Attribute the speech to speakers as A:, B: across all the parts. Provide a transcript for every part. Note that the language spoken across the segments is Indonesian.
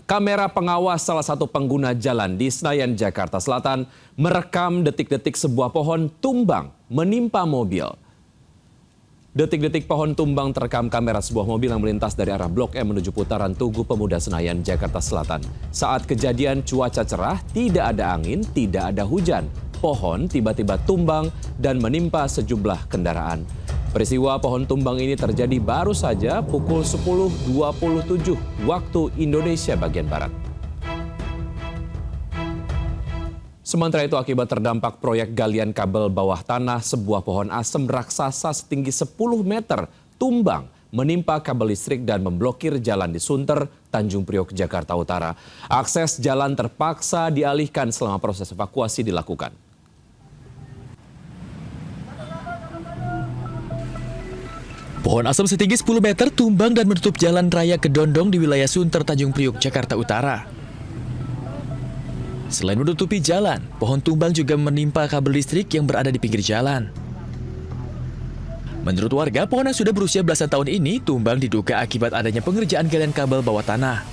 A: Kamera pengawas salah satu pengguna jalan di Senayan, Jakarta Selatan merekam detik-detik sebuah pohon tumbang menimpa mobil. Detik-detik pohon tumbang terekam kamera sebuah mobil yang melintas dari arah Blok M menuju putaran Tugu Pemuda Senayan, Jakarta Selatan. Saat kejadian cuaca cerah, tidak ada angin, tidak ada hujan. Pohon tiba-tiba tumbang dan menimpa sejumlah kendaraan. Peristiwa pohon tumbang ini terjadi baru saja pukul 10.27 waktu Indonesia bagian Barat. Sementara itu akibat terdampak proyek galian kabel bawah tanah, sebuah pohon asem raksasa setinggi 10 meter tumbang menimpa kabel listrik dan memblokir jalan di Sunter, Tanjung Priok, Jakarta Utara. Akses jalan terpaksa dialihkan selama proses evakuasi dilakukan.
B: Pohon asem setinggi 10 meter tumbang dan menutup jalan raya Kedondong di wilayah Sunter, Tanjung Priok, Jakarta Utara. Selain menutupi jalan, pohon tumbang juga menimpa kabel listrik yang berada di pinggir jalan. Menurut warga, pohon yang sudah berusia belasan tahun ini tumbang diduga akibat adanya pengerjaan galian kabel bawah tanah.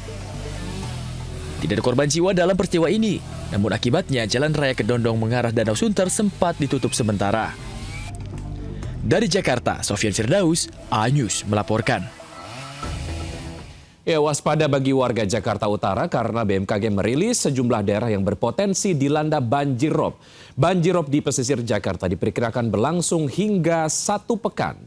B: Tidak ada korban jiwa dalam peristiwa ini, namun akibatnya jalan raya Kedondong mengarah Danau Sunter sempat ditutup sementara. Dari Jakarta, Sofyan Firdaus, A-News melaporkan.
A: Ya, waspada bagi warga Jakarta Utara karena BMKG merilis sejumlah daerah yang berpotensi dilanda banjirop. Banjirop di pesisir Jakarta diperkirakan berlangsung hingga 1 pekan.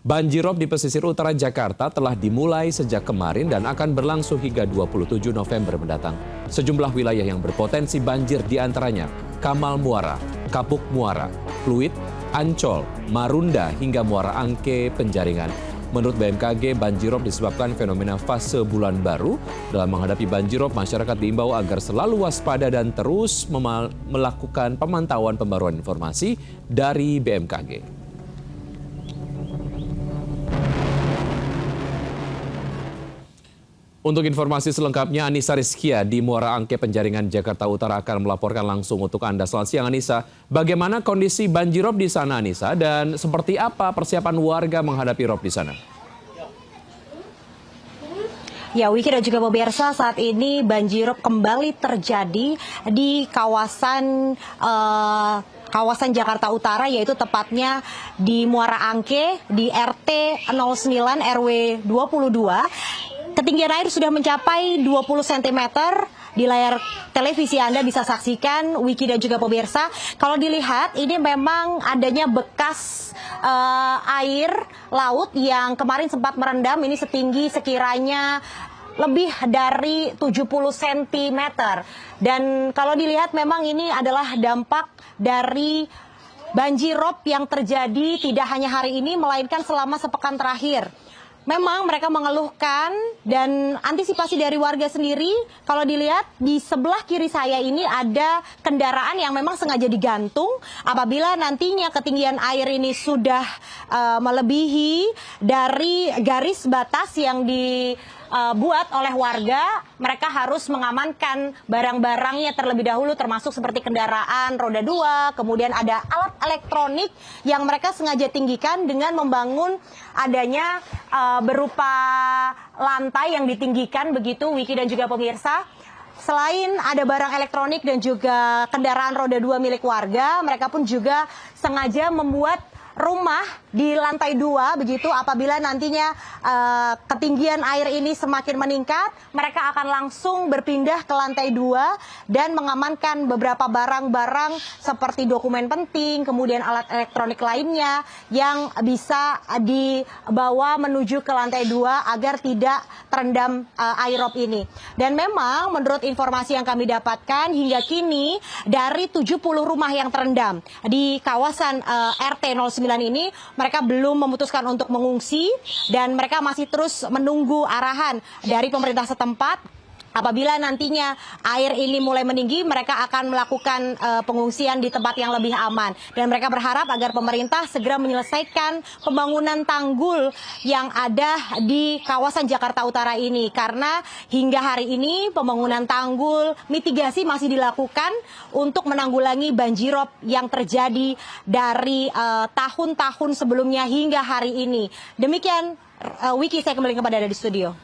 A: Banjirop di pesisir utara Jakarta telah dimulai sejak kemarin dan akan berlangsung hingga 27 November mendatang. Sejumlah wilayah yang berpotensi banjir diantaranya Kamal Muara, Kapuk Muara, Pluit, Ancol, Marunda hingga Muara Angke, Penjaringan. Menurut BMKG, banjirop disebabkan fenomena fase bulan baru. Dalam menghadapi banjirop, masyarakat diimbau agar selalu waspada dan terus melakukan pemantauan pembaruan informasi dari BMKG. Untuk informasi selengkapnya, Anissa Rizkia di Muara Angke, Penjaringan, Jakarta Utara akan melaporkan langsung untuk Anda. Selamat siang, Anissa. Bagaimana kondisi banjirop di sana, Anissa? Dan seperti apa persiapan warga menghadapi rop di sana?
C: Ya, Wiki dan juga pemirsa, saat ini banjirop kembali terjadi di kawasan Jakarta Utara, yaitu tepatnya di Muara Angke, di RT 09 RW 22. Ketinggian air sudah mencapai 20 cm. Di layar televisi Anda bisa saksikan, Wiki dan juga pemirsa. Kalau dilihat, ini memang adanya bekas air laut yang kemarin sempat merendam. Ini setinggi sekiranya lebih dari 70 cm. Dan kalau dilihat memang ini adalah dampak dari banjirop yang terjadi tidak hanya hari ini, melainkan selama sepekan terakhir. Memang mereka mengeluhkan dan antisipasi dari warga sendiri, kalau dilihat di sebelah kiri saya ini ada kendaraan yang memang sengaja digantung. Apabila nantinya ketinggian air ini sudah melebihi dari garis batas yang dibuat oleh warga, mereka harus mengamankan barang-barangnya terlebih dahulu, termasuk seperti kendaraan roda 2, kemudian ada alat elektronik yang mereka sengaja tinggikan dengan membangun adanya berupa lantai yang ditinggikan begitu, Wiki dan juga pemirsa. Selain ada barang elektronik dan juga kendaraan roda 2 milik warga, mereka pun juga sengaja membuat rumah di lantai 2 begitu. Apabila nantinya ketinggian air ini semakin meningkat, mereka akan langsung berpindah ke lantai 2 dan mengamankan beberapa barang-barang seperti dokumen penting, kemudian alat elektronik lainnya yang bisa dibawa menuju ke lantai 2 agar tidak terendam airop ini. Dan memang menurut informasi yang kami dapatkan hingga kini dari 70 rumah yang terendam di kawasan RT 09 ini, mereka belum memutuskan untuk mengungsi dan mereka masih terus menunggu arahan dari pemerintah setempat. Apabila nantinya air ini mulai meninggi, mereka akan melakukan pengungsian di tempat yang lebih aman. Dan mereka berharap agar pemerintah segera menyelesaikan pembangunan tanggul yang ada di kawasan Jakarta Utara ini. Karena hingga hari ini pembangunan tanggul mitigasi masih dilakukan untuk menanggulangi banjirop yang terjadi dari tahun-tahun sebelumnya hingga hari ini. Demikian, Wiki, saya kembali kepada Anda di studio.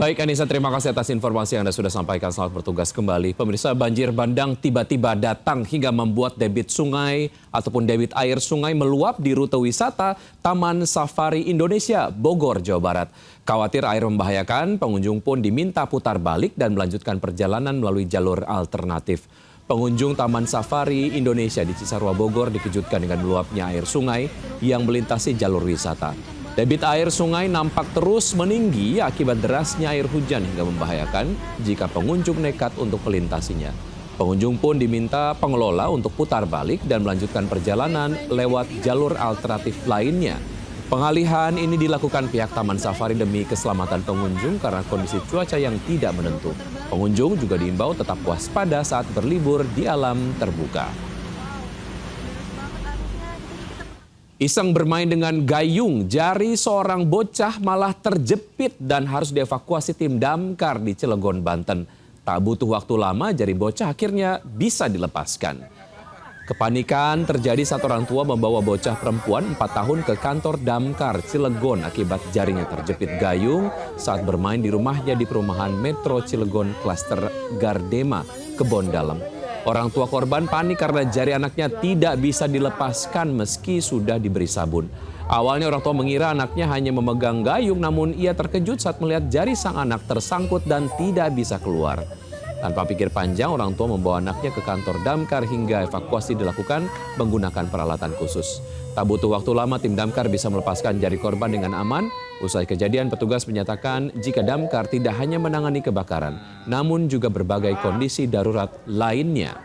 A: Baik Anissa, terima kasih atas informasi yang Anda sudah sampaikan. Selamat bertugas kembali. Pemirsa, banjir bandang tiba-tiba datang hingga membuat debit sungai ataupun debit air sungai meluap di rute wisata Taman Safari Indonesia, Bogor, Jawa Barat. Khawatir air membahayakan, pengunjung pun diminta putar balik dan melanjutkan perjalanan melalui jalur alternatif. Pengunjung Taman Safari Indonesia di Cisarua, Bogor dikejutkan dengan meluapnya air sungai yang melintasi jalur wisata. Debit air sungai nampak terus meninggi akibat derasnya air hujan hingga membahayakan jika pengunjung nekat untuk melintasinya. Pengunjung pun diminta pengelola untuk putar balik dan melanjutkan perjalanan lewat jalur alternatif lainnya. Pengalihan ini dilakukan pihak Taman Safari demi keselamatan pengunjung karena kondisi cuaca yang tidak menentu. Pengunjung juga diimbau tetap waspada saat berlibur di alam terbuka. Iseng bermain dengan gayung, jari seorang bocah malah terjepit dan harus dievakuasi tim damkar di Cilegon, Banten. Tak butuh waktu lama, jari bocah akhirnya bisa dilepaskan. Kepanikan terjadi saat orang tua membawa bocah perempuan 4 tahun ke kantor damkar Cilegon akibat jarinya terjepit gayung saat bermain di rumahnya di perumahan Metro Cilegon Klaster Gardema, Kebon Dalem. Orang tua korban panik karena jari anaknya tidak bisa dilepaskan meski sudah diberi sabun. Awalnya orang tua mengira anaknya hanya memegang gayung, namun ia terkejut saat melihat jari sang anak tersangkut dan tidak bisa keluar. Tanpa pikir panjang, orang tua membawa anaknya ke kantor damkar hingga evakuasi dilakukan menggunakan peralatan khusus. Tak butuh waktu lama, tim damkar bisa melepaskan jari korban dengan aman. Usai kejadian, petugas menyatakan jika damkar tidak hanya menangani kebakaran, namun juga berbagai kondisi darurat lainnya.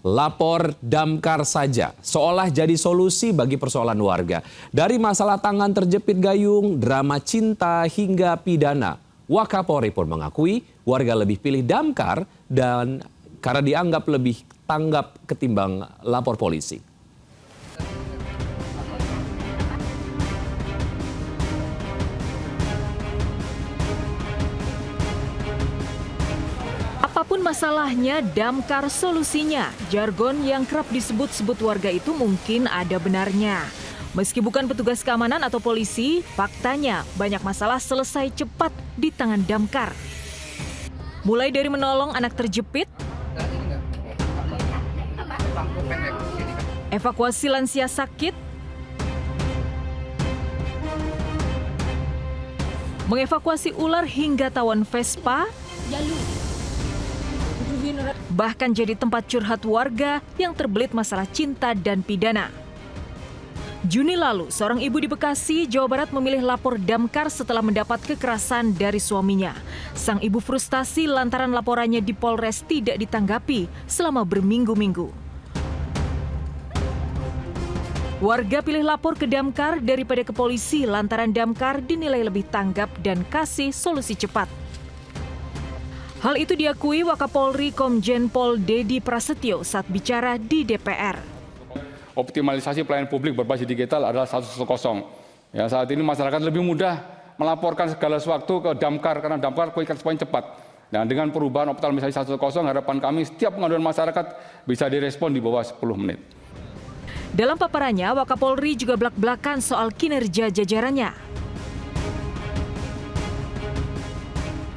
A: Lapor damkar saja, seolah jadi solusi bagi persoalan warga. Dari masalah tangan terjepit gayung, drama cinta hingga pidana. Wakapolri pun mengakui warga lebih pilih damkar dan karena dianggap lebih tanggap ketimbang lapor polisi.
D: Apapun masalahnya, damkar solusinya. Jargon yang kerap disebut-sebut warga itu mungkin ada benarnya. Meski bukan petugas keamanan atau polisi, faktanya banyak masalah selesai cepat di tangan damkar. Mulai dari menolong anak terjepit, evakuasi lansia sakit, mengevakuasi ular hingga tawon Vespa, bahkan jadi tempat curhat warga yang terbelit masalah cinta dan pidana. Juni lalu, seorang ibu di Bekasi, Jawa Barat memilih lapor damkar setelah mendapat kekerasan dari suaminya. Sang ibu frustasi lantaran laporannya di Polres tidak ditanggapi selama berminggu-minggu. Warga pilih lapor ke damkar daripada ke polisi lantaran damkar dinilai lebih tanggap dan kasih solusi cepat. Hal itu diakui Wakapolri Komjen Pol Dedi Prasetyo saat bicara di DPR.
E: Optimalisasi pelayanan publik berbasis digital adalah 110. Ya, saat ini masyarakat lebih mudah melaporkan segala sesuatu ke damkar karena damkar quick response cepat. Dan dengan perubahan optimalisasi 110, harapan kami setiap pengaduan masyarakat bisa direspon di bawah 10 menit.
D: Dalam paparannya, Wakapolri juga belak-belakan soal kinerja jajarannya.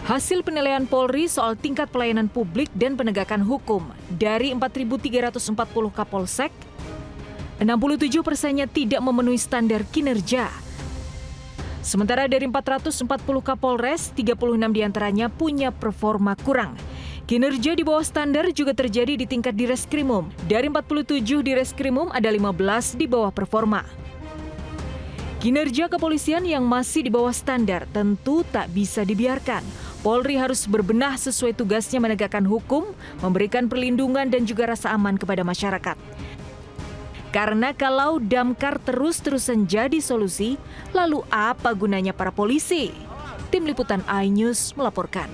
D: Hasil penilaian Polri soal tingkat pelayanan publik dan penegakan hukum dari 4.340 Kapolsek, 67%-nya tidak memenuhi standar kinerja. Sementara dari 440 Kapolres, 36 diantaranya punya performa kurang. Kinerja di bawah standar juga terjadi di tingkat Direskrimum. Dari 47 Direskrimum, ada 15 di bawah performa. Kinerja kepolisian yang masih di bawah standar tentu tak bisa dibiarkan. Polri harus berbenah sesuai tugasnya menegakkan hukum, memberikan perlindungan dan juga rasa aman kepada masyarakat. Karena kalau damkar terus-terusan jadi solusi, lalu apa gunanya para polisi? Tim Liputan iNews melaporkan.